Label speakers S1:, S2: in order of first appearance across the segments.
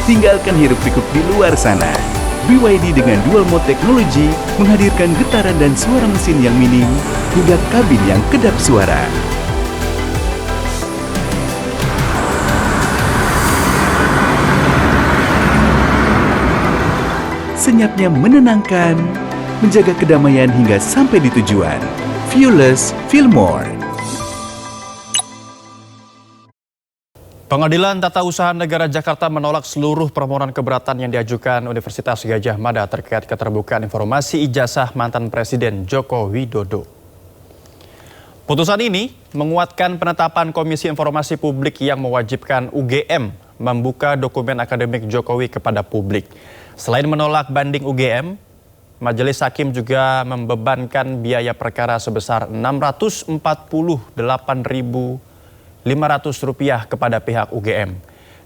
S1: Tinggalkan hiruk-pikuk di luar sana. BYD dengan dual mode teknologi menghadirkan getaran dan suara mesin yang minim hingga kabin yang kedap suara. Senyapnya menenangkan, menjaga kedamaian hingga sampai di tujuan. Viewless, feel more.
S2: Pengadilan Tata Usaha Negara Jakarta menolak seluruh permohonan keberatan yang diajukan Universitas Gadjah Mada terkait keterbukaan informasi ijazah mantan Presiden Joko Widodo. Putusan ini menguatkan penetapan Komisi Informasi Publik yang mewajibkan UGM membuka dokumen akademik Jokowi kepada publik. Selain menolak banding UGM, Majelis Hakim juga membebankan biaya perkara sebesar Rp648.500 kepada pihak UGM.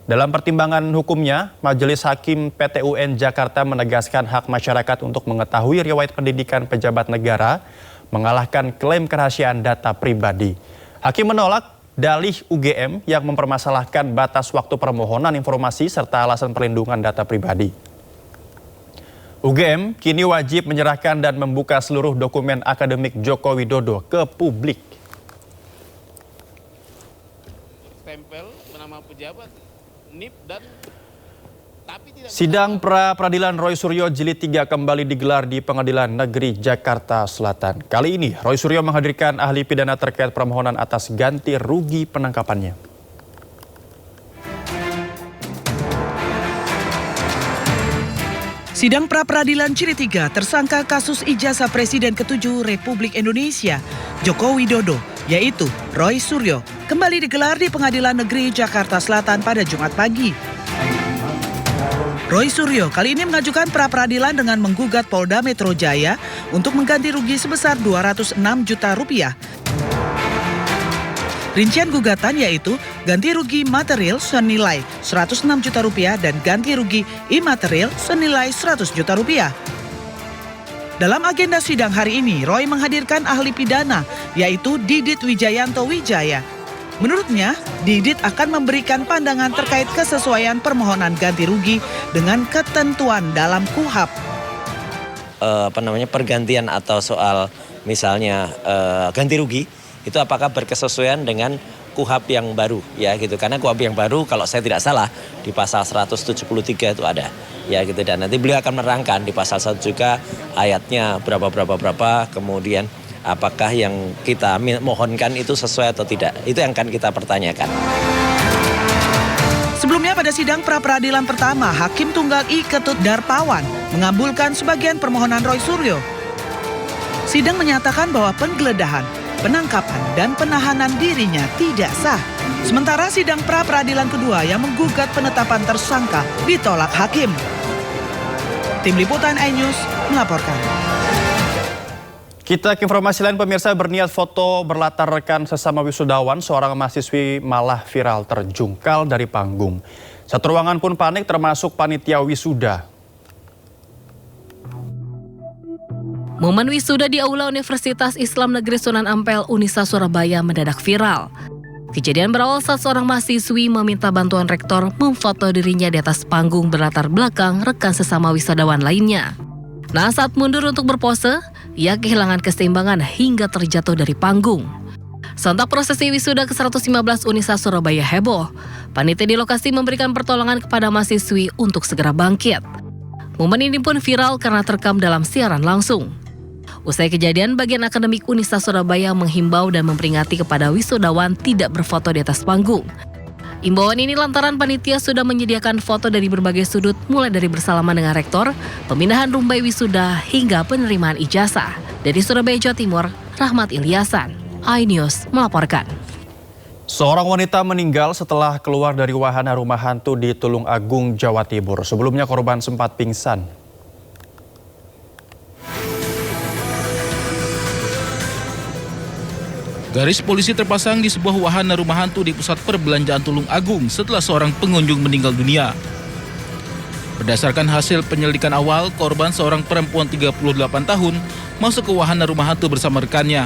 S2: Dalam pertimbangan hukumnya, Majelis Hakim PT UN Jakarta menegaskan hak masyarakat untuk mengetahui riwayat pendidikan pejabat negara, mengalahkan klaim kerahasiaan data pribadi. Hakim menolak dalih UGM yang mempermasalahkan batas waktu permohonan informasi serta alasan perlindungan data pribadi. UGM kini wajib menyerahkan dan membuka seluruh dokumen akademik Joko Widodo ke publik.
S3: Stempel bernama pejabat, NIP dan
S2: Sidang pra-peradilan Roy Suryo Jilid 3 kembali digelar di Pengadilan Negeri Jakarta Selatan. Kali ini Roy Suryo menghadirkan ahli pidana terkait permohonan atas ganti rugi penangkapannya.
S4: Sidang pra-peradilan Jilid 3 tersangka kasus ijazah Presiden ke-7 Republik Indonesia Joko Widodo, yaitu Roy Suryo, kembali digelar di Pengadilan Negeri Jakarta Selatan pada Jumat pagi. Roy Suryo kali ini mengajukan pra-peradilan dengan menggugat Polda Metro Jaya untuk mengganti rugi sebesar Rp206 juta. Rincian gugatan yaitu ganti rugi material senilai Rp106 juta dan ganti rugi imaterial senilai Rp100 juta. Dalam agenda sidang hari ini, Roy menghadirkan ahli pidana yaitu Didit Wijayanto Wijaya. Menurutnya, Didit akan memberikan pandangan terkait kesesuaian permohonan ganti rugi dengan ketentuan dalam KUHAP.
S5: Pergantian atau soal misalnya ganti rugi itu apakah berkesesuaian dengan KUHAP yang baru ya gitu, karena KUHAP yang baru kalau saya tidak salah di pasal 173 itu ada ya gitu, dan nanti beliau akan menerangkan di pasal 1 juga ayatnya berapa kemudian apakah yang kita mohonkan itu sesuai atau tidak, itu yang akan kita pertanyakan.
S4: Sebelumnya pada sidang pra-peradilan pertama, Hakim Tunggal I Ketut Darpawan mengabulkan sebagian permohonan Roy Suryo. Sidang menyatakan bahwa penggeledahan, penangkapan, dan penahanan dirinya tidak sah. Sementara sidang pra-peradilan kedua yang menggugat penetapan tersangka ditolak hakim. Tim Liputan iNews melaporkan.
S2: Kita ke informasi lain, pemirsa. Berniat foto berlatar rekan sesama wisudawan, seorang mahasiswi malah viral terjungkal dari panggung. Satu ruangan pun panik termasuk panitia wisuda.
S6: Momen wisuda di Aula Universitas Islam Negeri Sunan Ampel, Unisa, Surabaya mendadak viral. Kejadian berawal saat seorang mahasiswi meminta bantuan rektor memfoto dirinya di atas panggung berlatar belakang rekan sesama wisudawan lainnya. Nah, saat mundur untuk berpose, ia kehilangan keseimbangan hingga terjatuh dari panggung. Sontak prosesi wisuda ke-115 Unisa Surabaya heboh. Panitia di lokasi memberikan pertolongan kepada mahasiswi untuk segera bangkit. Momen ini pun viral karena terekam dalam siaran langsung. Usai kejadian, bagian akademik Unisa Surabaya menghimbau dan memperingati kepada wisudawan tidak berfoto di atas panggung. Imbauan ini lantaran panitia sudah menyediakan foto dari berbagai sudut, mulai dari bersalaman dengan rektor, pemindahan rumbai wisuda, hingga penerimaan ijazah. Dari Surabaya, Jawa Timur, Rahmat Ilyasan, iNews melaporkan.
S2: Seorang wanita meninggal setelah keluar dari wahana rumah hantu di Tulung Agung, Jawa Timur. Sebelumnya korban sempat pingsan.
S7: Garis polisi terpasang di sebuah wahana rumah hantu di pusat perbelanjaan Tulung Agung setelah seorang pengunjung meninggal dunia. Berdasarkan hasil penyelidikan awal, korban seorang perempuan 38 tahun masuk ke wahana rumah hantu bersama rekannya.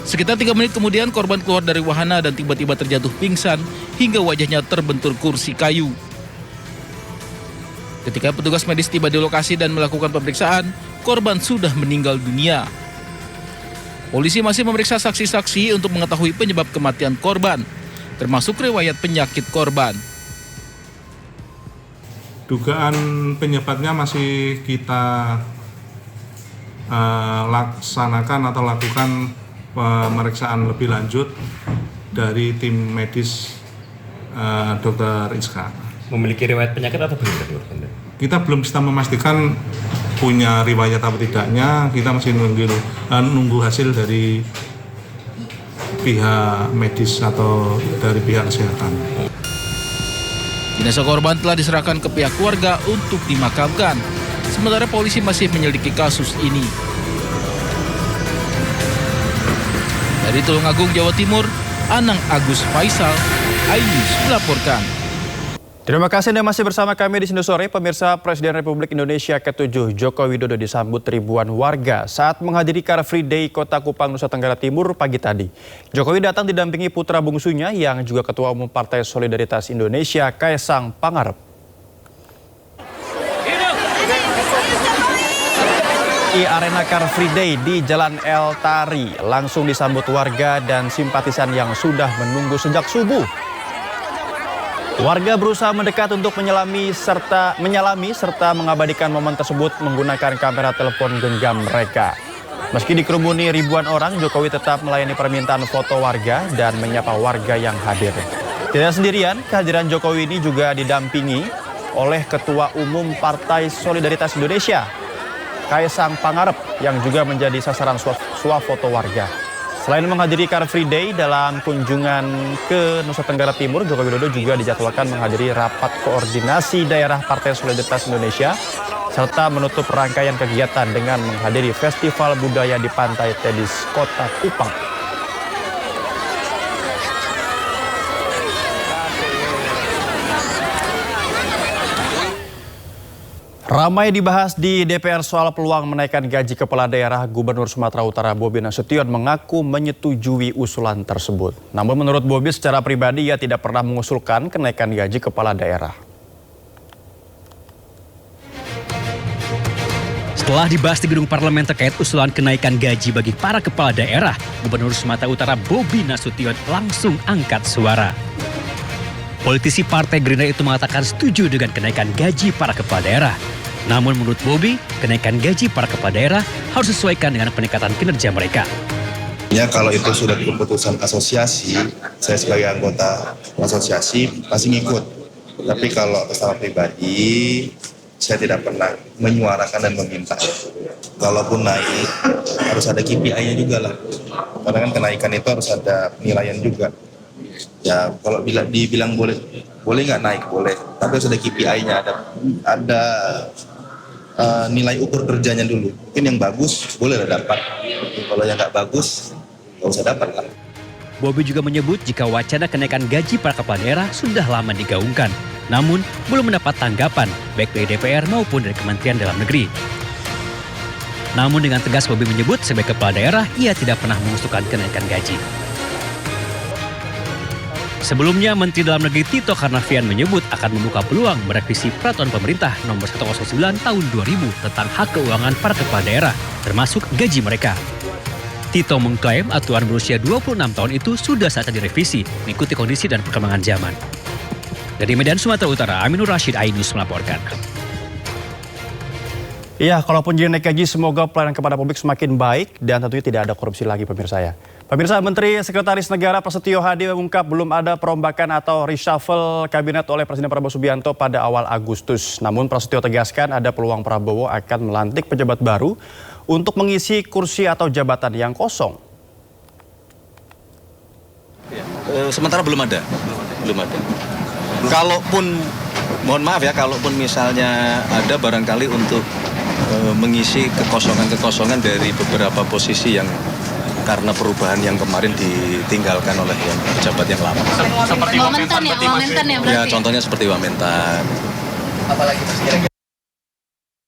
S7: Sekitar 3 menit kemudian korban keluar dari wahana dan tiba-tiba terjatuh pingsan hingga wajahnya terbentur kursi kayu. Ketika petugas medis tiba di lokasi dan melakukan pemeriksaan, korban sudah meninggal dunia. Polisi masih memeriksa saksi-saksi untuk mengetahui penyebab kematian korban, termasuk riwayat penyakit korban.
S8: Dugaan penyebabnya masih kita laksanakan atau lakukan pemeriksaan lebih lanjut dari tim medis Dr. Iska.
S9: Memiliki riwayat penyakit atau belum?
S8: Kita belum bisa memastikan punya riwayat atau tidaknya. Kita masih nunggu hasil dari pihak medis atau dari pihak kesehatan.
S7: Jenazah korban telah diserahkan ke pihak keluarga untuk dimakamkan. Sementara polisi masih menyelidiki kasus ini. Dari Tulungagung, Jawa Timur, Anang Agus Faisal, iNews melaporkan.
S2: Terima kasih Anda masih bersama kami di Sindo Sore. Pemirsa, Presiden Republik Indonesia ke-7 Joko Widodo disambut ribuan warga saat menghadiri Car Free Day Kota Kupang, Nusa Tenggara Timur pagi tadi. Jokowi datang didampingi putra bungsunya yang juga Ketua Umum Partai Solidaritas Indonesia, Kaesang Pangarep. Di Arena Car Free Day di Jalan El Tari langsung disambut warga dan simpatisan yang sudah menunggu sejak subuh. Warga berusaha mendekat untuk menyalami serta mengabadikan momen tersebut menggunakan kamera telepon genggam mereka. Meski dikerumuni ribuan orang, Jokowi tetap melayani permintaan foto warga dan menyapa warga yang hadir. Tidak sendirian, kehadiran Jokowi ini juga didampingi oleh Ketua Umum Partai Solidaritas Indonesia, Kaesang Pangarep, yang juga menjadi sasaran swafoto warga. Selain menghadiri Car Free Day, dalam kunjungan ke Nusa Tenggara Timur, Joko Widodo juga dijadwalkan menghadiri rapat koordinasi daerah Partai Solidaritas Indonesia, serta menutup rangkaian kegiatan dengan menghadiri Festival Budaya di Pantai Tedis, Kota Kupang. Ramai dibahas di DPR soal peluang menaikkan gaji kepala daerah. Gubernur Sumatera Utara Bobi Nasution mengaku menyetujui usulan tersebut. Namun menurut Bobi secara pribadi ia tidak pernah mengusulkan kenaikan gaji kepala daerah.
S10: Setelah dibahas di gedung parlemen terkait usulan kenaikan gaji bagi para kepala daerah, Gubernur Sumatera Utara Bobi Nasution langsung angkat suara. Politisi Partai Gerindra itu mengatakan setuju dengan kenaikan gaji para kepala daerah. Namun menurut Bobi, kenaikan gaji para kepala daerah harus disesuaikan dengan peningkatan kinerja mereka.
S11: Ya, kalau itu sudah keputusan asosiasi, saya sebagai anggota asosiasi pasti ngikut. Tapi kalau secara pribadi, saya tidak pernah menyuarakan dan meminta. Kalaupun naik, harus ada KPI-nya juga lah. Karena kan kenaikan itu harus ada penilaian juga. Ya, kalau dibilang boleh nggak naik, boleh. Tapi harus ada KPI-nya, ada nilai ukur kerjanya dulu. Mungkin yang bagus boleh dapat. Kalau yang nggak bagus, nggak usah dapat lah.
S10: Bobi juga menyebut jika wacana kenaikan gaji para kepala daerah sudah lama digaungkan, namun belum mendapat tanggapan baik dari DPR maupun dari Kementerian Dalam Negeri. Namun dengan tegas Bobi menyebut sebagai kepala daerah ia tidak pernah mengusulkan kenaikan gaji. Sebelumnya, Menteri Dalam Negeri Tito Karnavian menyebut akan membuka peluang merevisi Peraturan Pemerintah Nomor 109 Tahun 2000 tentang hak keuangan para kepala daerah, termasuk gaji mereka. Tito mengklaim aturan berusia 26 tahun itu sudah saatnya direvisi, mengikuti kondisi dan perkembangan zaman. Dari Medan, Sumatera Utara, Aminur Rashid, iNews melaporkan.
S2: Iya, kalaupun jadi naik gaji, semoga pelayanan kepada publik semakin baik dan tentunya tidak ada korupsi lagi pemirsa ya. Pemirsa, Menteri Sekretaris Negara Prasetyo Hadi mengungkap belum ada perombakan atau reshuffle kabinet oleh Presiden Prabowo Subianto pada awal Agustus. Namun Prasetyo tegaskan ada peluang Prabowo akan melantik pejabat baru untuk mengisi kursi atau jabatan yang kosong.
S12: Sementara belum ada. Kalaupun, mohon maaf ya, kalaupun misalnya ada barangkali untuk mengisi kekosongan-kekosongan dari beberapa posisi yang karena perubahan yang kemarin ditinggalkan oleh yang pejabat yang lama.
S13: Seperti Wamentan ya berarti?
S12: Ya, contohnya seperti Wamentan.
S13: Apalagi Mas kira-kira?